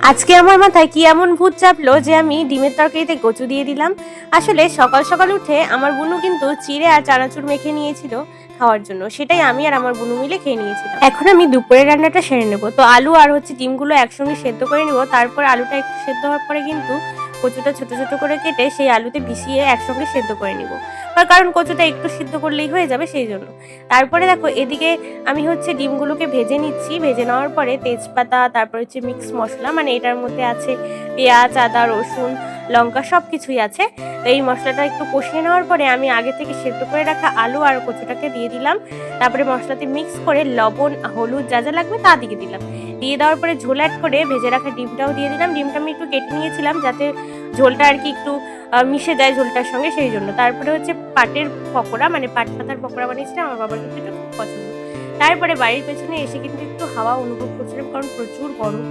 আজকে আমার মাথায় কি এমন ভূত চাপলো যে আমি ডিমের তরকারিতে কচু দিয়ে দিলাম। আসলে সকাল সকাল উঠে আমার বুনু কিন্তু চিড়ে আর চানাচুর মেখে নিয়েছিল খাওয়ার জন্য, সেটাই আমি আর আমার বুনু মিলে খেয়ে নিয়েছিলাম। এখন আমি দুপুরের রান্নাটা সেরে নেবো। তো আলু আর ডিমগুলো একসঙ্গে সেদ্ধ করে নিব। তারপর আলুটা একটু সেদ্ধ হওয়ার পরে কিন্তু কচুটা ছোট ছোট করে কেটে সেই আলুতে ভিজিয়ে একসঙ্গে সেদ্ধ করে নিব। তার কারণ কচুটা একটু সিদ্ধ করলেই হয়ে যাবে, সেই জন্য। তারপরে দেখো এদিকে আমি ডিমগুলোকে ভেজে নিচ্ছি। ভেজে নেওয়ার পরে তেজপাতা, তারপর মিক্স মশলা, মানে এটার মধ্যে আছে পেঁয়াজ, আদা, রসুন, লঙ্কা, সব কিছুই আছে। তো এই মশলাটা একটু কষিয়ে নেওয়ার পরে আমি আগে থেকে সেদ্ধ করে রাখা আলু আর কচুটাকে দিয়ে দিলাম। তারপরে মশলাতে মিক্স করে লবণ, হলুদ যা যা লাগবে তা দিয়ে দিলাম। দিয়ে দেওয়ার পরে ঝোল অ্যাড করে ভেজে রাখা ডিমটাও দিয়ে দিলাম। ডিমটা আমি একটু কেটে নিয়েছিলাম যাতে ঝোলটা একটু মিশে যায় ঝোলটার সঙ্গে, সেই জন্য। তারপরে পাটের পকোড়া, মানে পাট পাতার পকোড়া বানিয়েছিলাম, আমার বাবার কিন্তু এটা খুব পছন্দ। তারপরে বাড়ির পেছনে এসে কিন্তু একটু হাওয়া অনুভব করছিলাম, কারণ প্রচুর গরম।